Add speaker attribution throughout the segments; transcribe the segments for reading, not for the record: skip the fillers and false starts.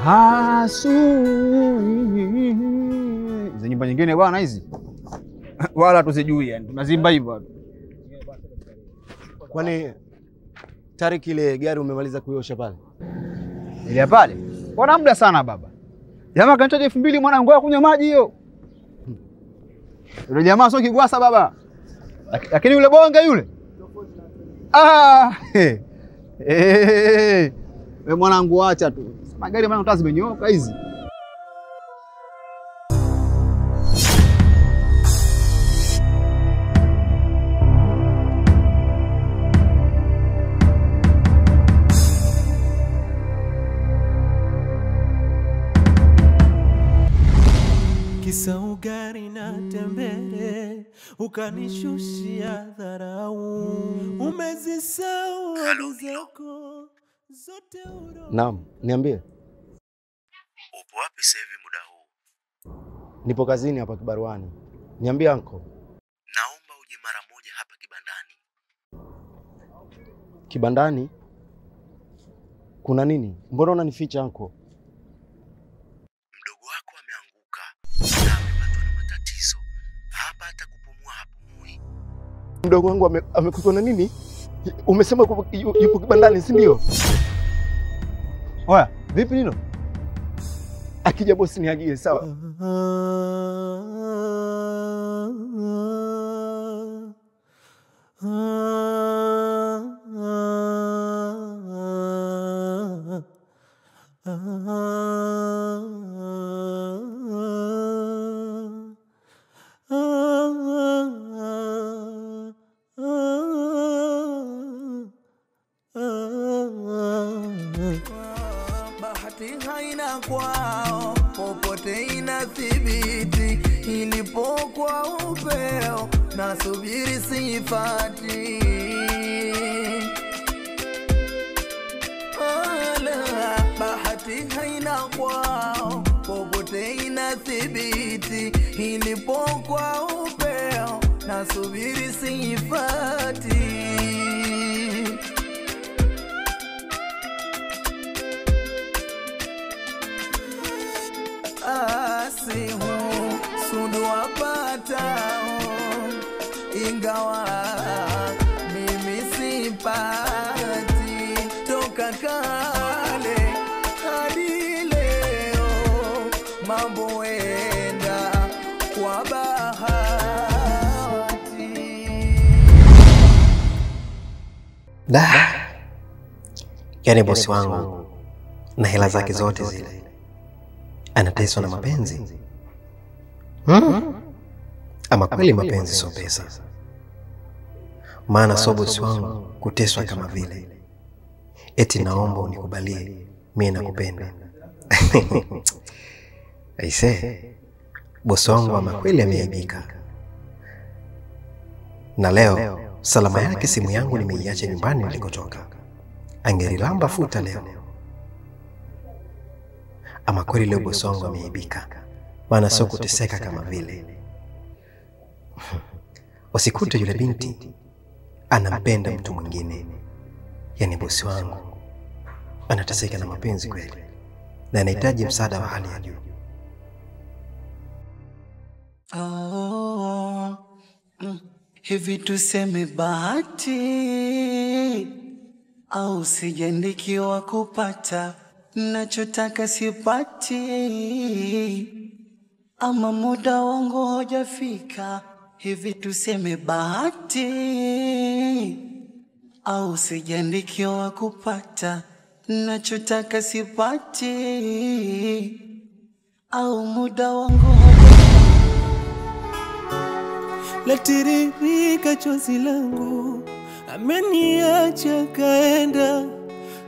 Speaker 1: Hasu. Hizo nyimbo nyingine bwana hizi. Wala tusijui yani. Tunazimba hivyo.
Speaker 2: Kwani Tariki ile gari umemaliza kuiosha pale?
Speaker 1: Ile pale. Mbona muda sana baba? Jamaa kanitaje 2000 mwanangu akunywa maji hiyo. Yule jamaa sio kigwasa baba. Lakini yule bonge yule. Wewe mwanangu acha tu. Magari maana utazi zimenyoka hizi.
Speaker 3: Kisa ugari na tembele ukanishushia dharau, umezisahau zako zote uro.
Speaker 2: Naam, niambie.
Speaker 4: Upo wapi sasa hivi muda huu?
Speaker 2: Nipo kazini hapa kibaruani. Niambie anko.
Speaker 4: Naomba uje mara moja hapa kibandani.
Speaker 2: Kibandani? Kuna nini? Mbona unanificha anko?
Speaker 4: Mdogo wako ameanguka na amepatwa na matatizo. Hapa hata kupumua hapumui.
Speaker 2: Mdogo wangu amekutwa na nini? Umesema yupo kibandani, si ndio?
Speaker 1: Oya, vipi nino?
Speaker 2: Akija bosi niagie, sawa?
Speaker 3: Bahati haina kwao, popote inathibiti, ilipokuwa upeo, nasubiri sifati. Bahati haina kwao, popote inathibiti, ilipokuwa upeo, nasubiri sifati. Asihu sundu wapatao, ingawa mimi sipati, toka kale hadi leo mambo wenda kwa bahati.
Speaker 5: Yani bosi wangu na hela zake zote zile anateswa na mapenzi. Ama kweli mapenzi sio pesa. Maana sio bosi wangu kuteswa kama vile eti naomba unikubalie mimi nakupenda. Aise, bosi wangu ama kweli ameaibika. Na leo salama yake simu yangu nimeiacha nyumbani nilikotoka. Angelilamba futa leo. Ama kweli leo bosi wangu ameibika. Maana sio kuteseka kama vile. Usikute yule binti anampenda mtu mwingine. Yani bosi wangu anateseka na mapenzi kweli. Na anahitaji msaada wa hali ya juu.
Speaker 3: Hivi tuseme bahati au sijandikiwa kupata nachotaka sipati, ama muda wangu hujafika. Hivi tuseme bahati au sijandikiwa kupata nachotaka sipati, au muda wangu latiririka chozi langu, ameniacha kaenda,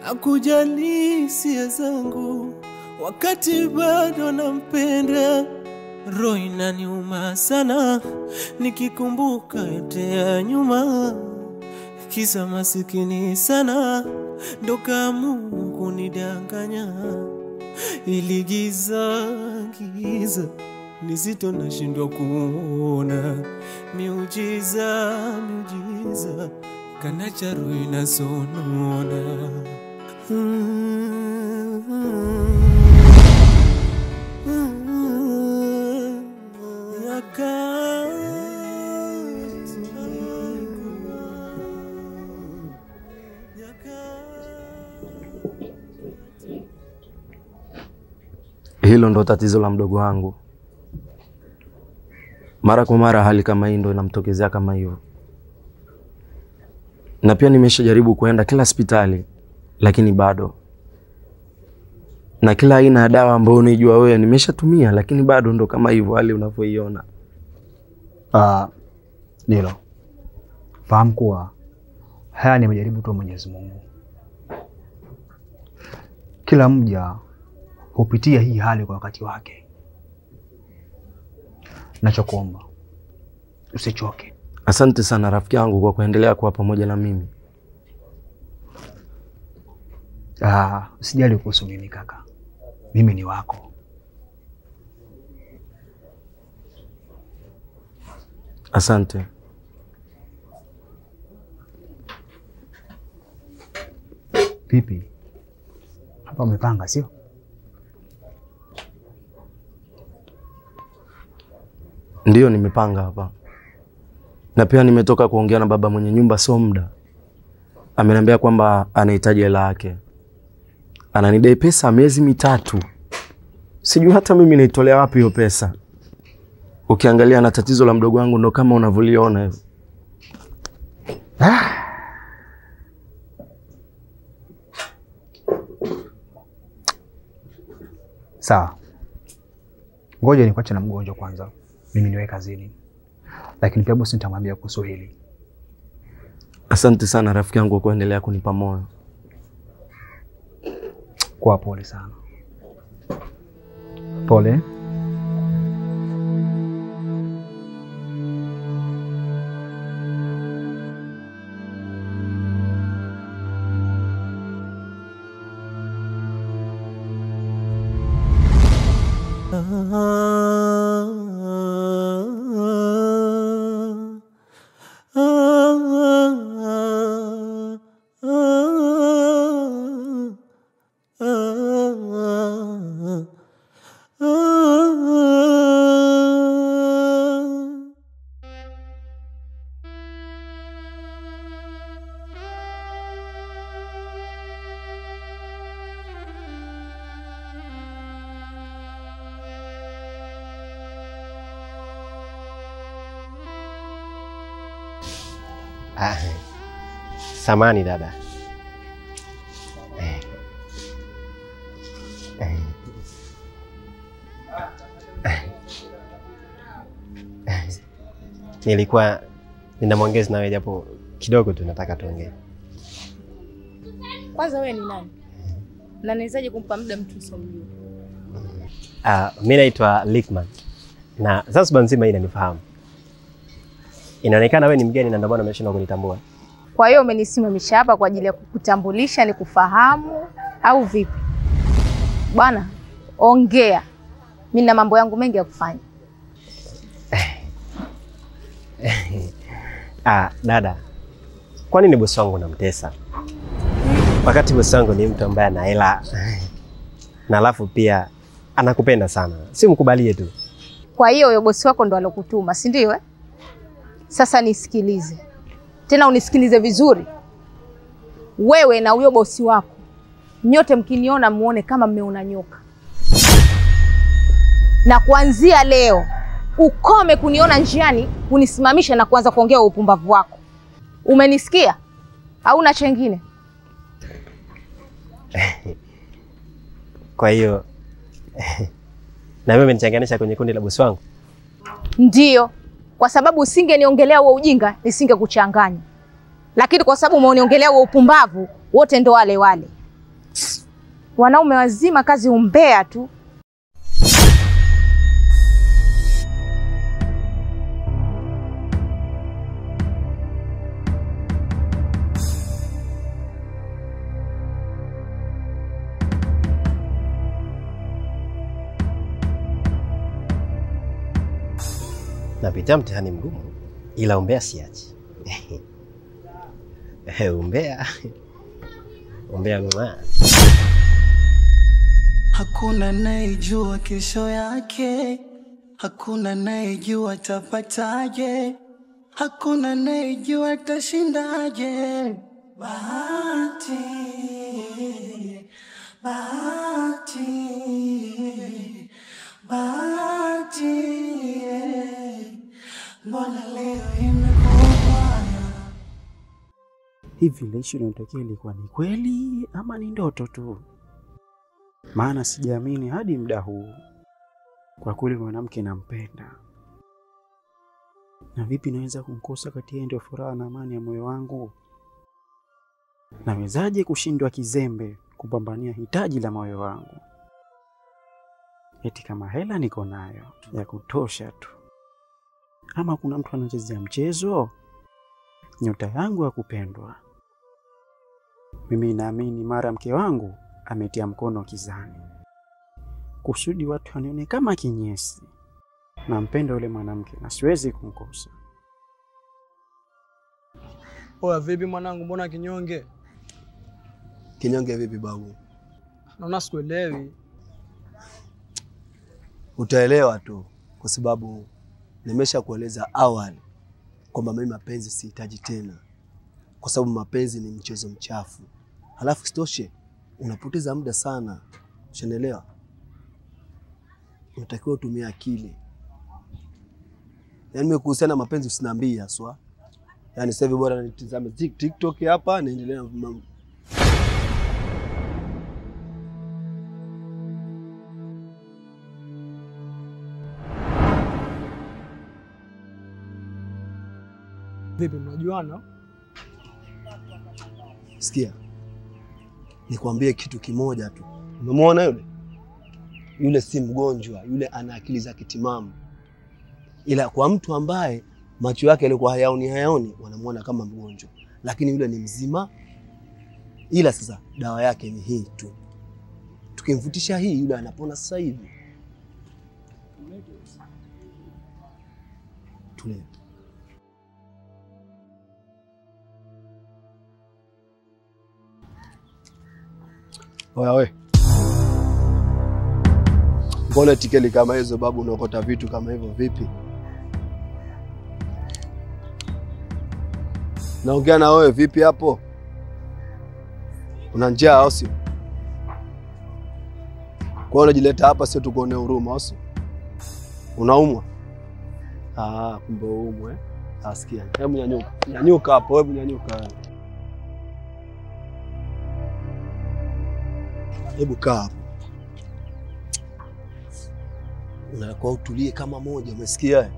Speaker 3: hakujali hisia zangu, wakati bado nampenda. Roho inaniuma sana nikikumbuka yote ya nyuma, kisa masikini sana ndo kaamua kunidanganya. Ili giza nizito nashindwa kuona, miujiza kanacha roho inasonona.
Speaker 6: Hilo ndo tatizo la mdogo wangu. Mara kwa mara hali kama hii ndo inamtokezea kama hiyo. Na pia nimeshajaribu kuenda kila hospitali lakini bado. Na kila aina ya dawa ambayo unijua wewe nimeshatumia lakini bado ndo kama hivyo hali unavyoiona.
Speaker 1: Nilo. Fahamu kuwa haya ni majaribu tu Mwenyezi Mungu. Kila mja hupitia hii hali kwa wakati wake. Nachokuomba usichoke.
Speaker 6: Asante sana rafiki yangu kwa kuendelea kuwa pamoja na mimi.
Speaker 1: Usijali kuhusu mimi kaka. Mimi ni wako.
Speaker 6: Asante.
Speaker 1: Pipi. Hapa umepanga sio?
Speaker 6: Ndiyo nimepanga hapa. Na pia nimetoka kuongea na baba mwenye nyumba sio muda. Ameniambia kwamba anahitaji hela yake. Ananidai pesa miezi 3. Sijui hata mimi naitolea wapi hiyo pesa. Ukiangalia na tatizo la mdogo wangu ndo kama unavyoliona hivyo.
Speaker 1: Sawa. Ngoja nikuache na mgonjwa kwanza. Mimi niwe kazini. Lakini pia bosi nitamwambia kuhusu hili.
Speaker 6: Asante sana rafiki yangu kwa kuendelea kunipa moyo.
Speaker 1: Kwa pole sana. Pole.
Speaker 5: Samani dada. Nilikuwa ninamwongeza nawe japo kidogo tu nataka tuongee.
Speaker 7: Kwanza wewe ni nani? Na niwezaje kumpa muda mtu usomjue?
Speaker 5: Mimi naitwa Lickman. Na Zanzibar nzima inanifahamu. Inaonekana wewe ni mgeni na ndio maana umeshindwa kunitambua.
Speaker 7: Kwa hiyo umenisimamisha hapa kwa ajili ya kukutambulisha ni kufahamu au vipi? Bwana, ongea. Mimi na mambo yangu mengi ya kufanya.
Speaker 5: Dada. Kwa nini bosi wangu unamtesa? Wakati bosi wangu ni mtu ambaye ana hela. Na alafu pia anakupenda sana. Si mkubalie tu.
Speaker 7: Kwa hiyo huyo bosi wako ndo alokutuma, si ndio? Sasa nisikilize. Tena unisikilize vizuri. Wewe na huyo bosi wako nyote mkiniona muone kama mmeona nyoka. Na kuanzia leo ukome kuniona njiani, unisimamisha na kuanza kuongea upumbavu wako. Umenisikia? Hauna chengine?
Speaker 5: Kwa hiyo na wewe umenichanganisha kwenye kundi la bosi wangu?
Speaker 7: Ndio. Kwa sababu usingeniongelea huo ujinga, nisingekuchanganya. Lakini kwa sababu umeoniongelea huo upumbavu, wote ndo wale wale. Wanaume wazima kazi umbea tu.
Speaker 5: Napitia mtihani mgumu ila umbea siachi. Umbea mwa.
Speaker 3: Hakuna anayejua kesho yake, hakuna anayejua tapataje, hakuna anayejua tashindaje. Bahati, bahati, bahati, mbona leo imekuwa?
Speaker 8: Hivi ile issue inatokea ilikuwa ni kweli ama ni ndoto tu? Maana sijaamini hadi muda huu. Kwa kweli mwanamke nampenda. Na vipi naweza kumkosa kati yeye ndio furaha na amani ya moyo wangu? Nawezaje kushindwa kizembe kupambania hitaji la moyo wangu? Eti kama hela niko nayo ya kutosha tu. Ama kuna mtu anachezea mchezo? Nyota yangu ya kupendwa. Mimi naamini mara mke wangu ametia mkono kizani. Kusudi watu wanione kama kinyesi. Nampenda yule mwanamke na siwezi kumkosa.
Speaker 9: Oya vipi mwanangu, mbona kinyonge?
Speaker 2: Kinyonge vipi babu?
Speaker 9: Naona sikuelewi.
Speaker 2: Utaelewa tu kwa sababu nimesha kueleza awali kwamba mimi mapenzi sihitaji tena. Kwa sababu mapenzi ni mchezo mchafu. Halafu sitoshe unapoteza muda sana. Unaelewa? Unatakiwa utumie akili. Yaani kuhusiana na mapenzi usiniambie aswa. Yaani sasa hivi bora nitizame TikTok hapa naendelea na mambo.
Speaker 9: Vipi mnajuana?
Speaker 2: Sikia. Nikwambie kitu kimoja tu. Umemwona yule? Yule si mgonjwa, yule ana akili za kitimamu. Ila kwa mtu ambaye macho yake yalikuwa hayaoni wanamuona kama mgonjwa. Lakini yule ni mzima. Ila sasa dawa yake ni hii tu. Tukimfutisha hii yule anapona sasa hivi. Tulia. Oya we. Mbona tikeli kama hizo babu unaokota vitu kama hivyo vipi? Naongea na wewe vipi hapo? Una njaa au sio? Kwa unajileta hapa sio tukuone huruma au sio? Unaumwa? Kumbe uumwe. Asikia. Hebu nyanyuka. Nyanyuka hapo, hebu nyanyuka. Hebu kaa hapo. Unakuwa utulie kama moja, umesikia?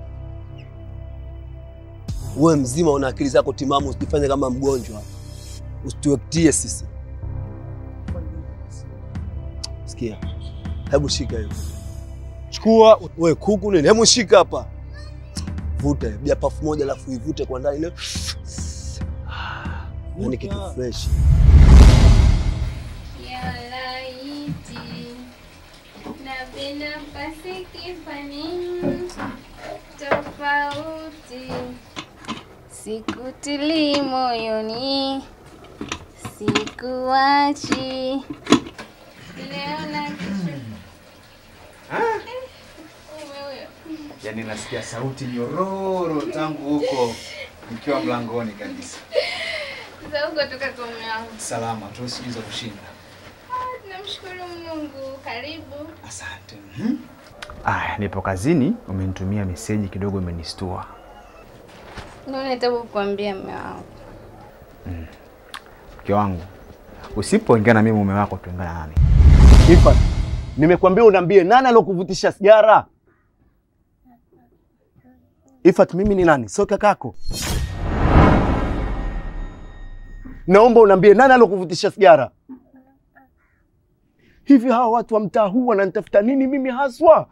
Speaker 2: Wewe mzima una akili zako timamu, usifanye kama mgonjwa. Usituektie sisi. Sikia. Hebu shika hiyo. Chukua wewe kuku nini? Hebu shika hapa. Vuta, bia pafu moja alafu ivute kwa ndani ile. Yaani kitu fresh.
Speaker 10: Napenda pasiki panini tofauti, sikutili moyoni, sikuachi leo na kesho.
Speaker 1: Yaani nasikia sauti nyororo tangu huko nikiwa mlangoni kabisa.
Speaker 10: Sasa huko toka kwa mume wangu.
Speaker 1: Salama tu, sikizo kushinda.
Speaker 10: Namshukuru Mungu, karibu.
Speaker 1: Asante. Nipo kazini, umenitumia meseji kidogo imenistua.
Speaker 10: Nataka kukuambia mume wangu.
Speaker 1: Mke wangu, usipoongea na mimi mume wako tuongana nani?
Speaker 2: Ifat, nimekuambia uniambie nani alokuvutisha sigara? Ifat, mimi ni nani? Sio kakako. Naomba uniambie nani alokuvutisha sigara? Hivi hawa watu wa mtaa huu wananitafuta nini mimi haswa?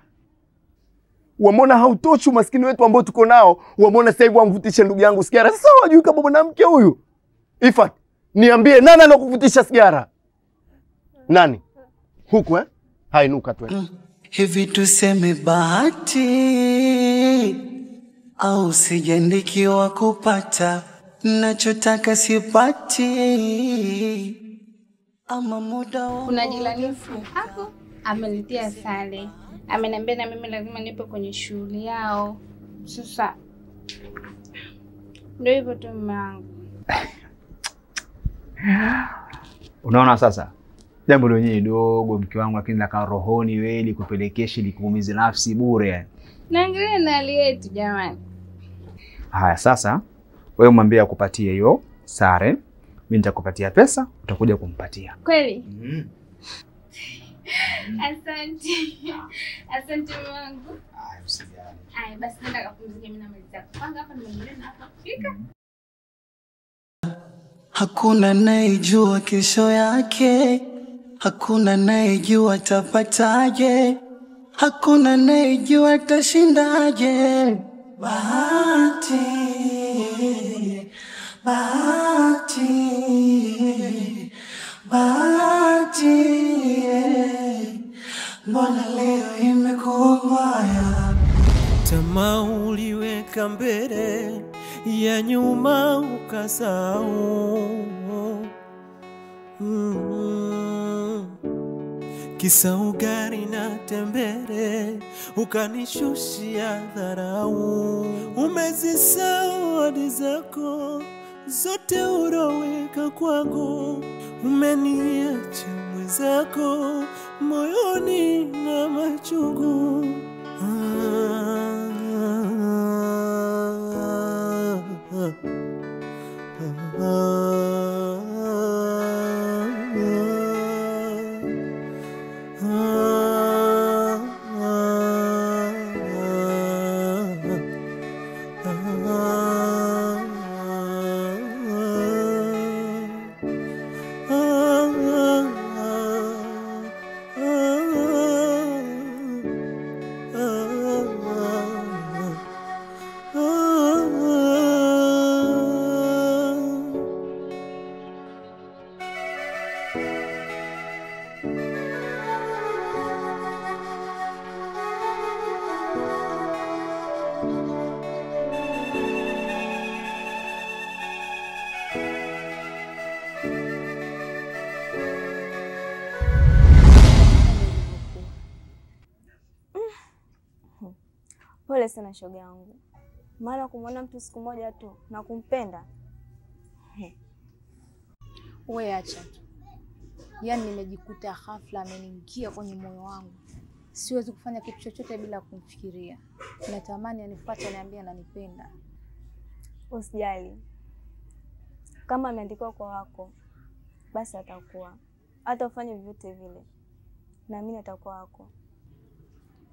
Speaker 2: Wamona hautoshi umaskini wetu ambao tuko nao, wamona sasa hivi wamvutisha ndugu yangu sigara. Sasa wajui kama mwanamke huyu. Ifat, niambie nani alokuvutisha sigara? Nani? Huku Hainuka tu.
Speaker 3: Hivi tuseme bahati au sijandikiwa kupata nachotaka sipati, ama muda
Speaker 10: kuna jirani hapo amenitia sale ameniambia na mimi lazima nipo kwenye shughuli yao. Sasa ndio hivyo tu mume wangu.
Speaker 1: Unaona sasa? Jambo lenyewe dogo mke wangu, lakini la rohoni wewe ili kupelekesha ili kuumiza nafsi bure yani.
Speaker 10: Naangalia na hali yetu jamani.
Speaker 1: Haya sasa, wewe mwambie akupatie hiyo sare, mimi nitakupatia pesa, utakuja kumpatia.
Speaker 10: Kweli? Asante. Asante wangu.
Speaker 1: Haya usijali.
Speaker 10: Haya basi nenda kapumzike, mimi namaliza kupanga hapa, nimeendelea na hapa kufika.
Speaker 3: Hakuna anayejua kesho yake, hakuna anayejua tapataje, hakuna anayejua atashindaje. Bahati, bahati, bahati, mbona leo imekuwa mbaya?
Speaker 11: Tamaa uliweka mbele, ya nyuma ukasahau. Kisa ugali na tembele, ukanishushia dharau. Umezisahau ahadi zako zote uloweka kwangu, umeniacha mwenzako moyoni na machungu.
Speaker 12: Pole sana shoga yangu. Maana kumwona mtu siku moja tu na kumpenda.
Speaker 7: Wewe acha tu. Yaani nimejikuta ghafla ameniingia kwenye moyo wangu. Siwezi kufanya kitu chochote bila kumfikiria. Natamani anifuate niambie ananipenda.
Speaker 12: Usijali. Kama ameandikwa kwa wako, basi atakuwa. Hata ufanye vyote vile, na mimi nitakuwa wako.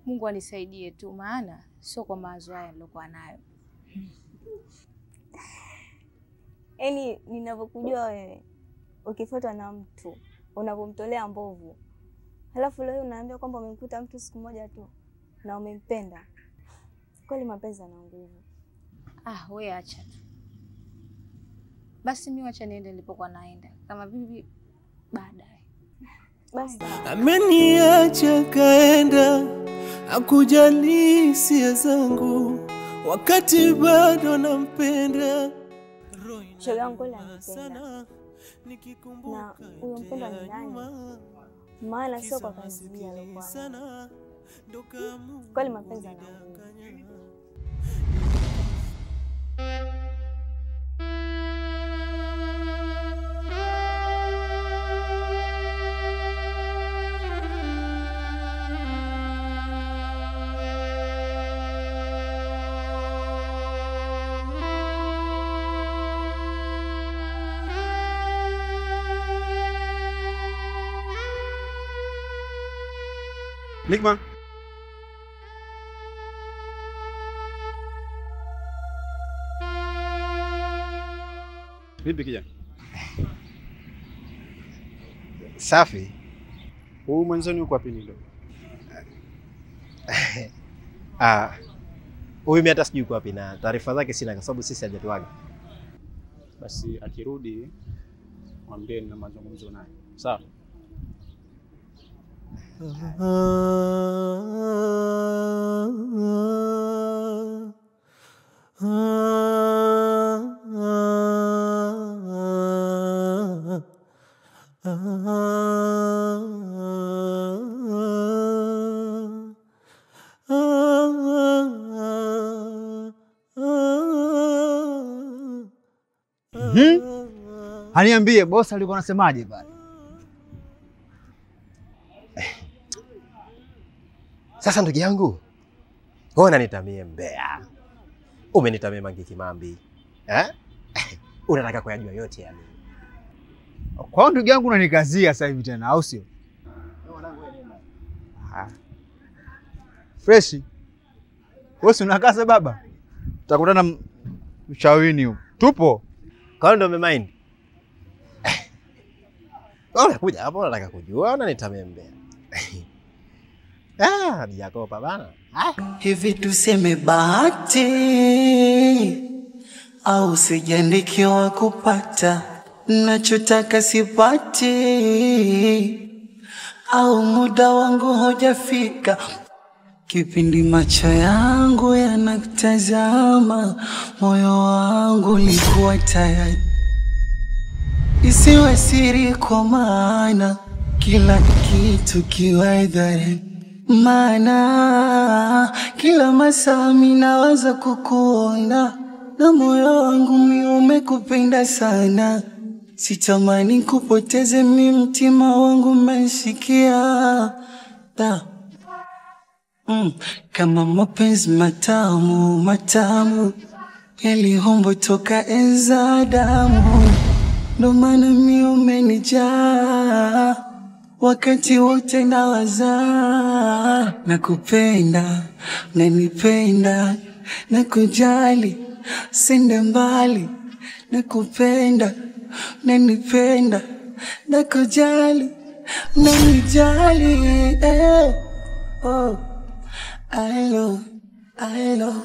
Speaker 7: Mungu anisaidie tu, maana sio kwa mawazo haya nilokuwa nayo.
Speaker 12: Yaani ninavyokujua wewe, ukifuatwa na mtu, unapomtolea mbovu. Halafu leo unaambia kwamba umemkuta mtu siku moja tu na umempenda. Kweli mapenzi yana nguvu.
Speaker 7: Wewe acha tu. Basi mimi acha niende nilipokuwa naenda. Kama bibi baadaye.
Speaker 12: Basi.
Speaker 11: Ameniacha kaenda, hakujali hisia zangu wakati bado nampenda.
Speaker 12: Shoga yangu kweli anipenda. Na huyo mpenda ni nani? Maana sio kwa kazi hii alikuwa. Kweli mapenzi yana nguvu.
Speaker 8: Nikma. Vipi kijana?
Speaker 5: Safi.
Speaker 8: Huyu mwanzoni yuko wapi nilo?
Speaker 5: Huyu mimi hata sijui yuko wapi na taarifa zake sina kwa sababu sisi hajatuaga.
Speaker 8: Basi akirudi mwambie nina mazungumzo naye. Sawa?
Speaker 1: Aniambie bosi alikuwa anasemaje pale?
Speaker 5: Sasa ndugu yangu, wewe unanitamie mbea. Umenitamia Mange Kimambi. Unataka kuyajua yote yani.
Speaker 1: Kwa ndugu yangu unanikazia sasa hivi tena, au sio? Fresh. Wewe unakasa baba? Tutakutana mshawini huko. Tupo.
Speaker 5: Kwa ndio umemind. Unakuja hapo unataka kujua unanitamia mbea. Jakopa bana.
Speaker 3: Hivi tuseme bahati au sijaandikiwa kupata nachotaka sipati, au muda wangu hujafika, kipindi macho yangu yanakutazama, moyo wangu ulikuwa tayari. Isiwe siri kwa maana kila kitu kiwa idhari, maana kila masaa mimi nawaza kukuona, na moyo wangu mimi umekupenda sana. Sitamani kupoteze mimi, mtima wangu umeshikia kama mapenzi matamu matamu yalihombo toka enza damu, ndo maana mimi umenijaa wakati wote nawaza. Nakupenda, nanipenda, nakujali, sende mbali. Nakupenda, nanipenda, nakujali, nanijali. I love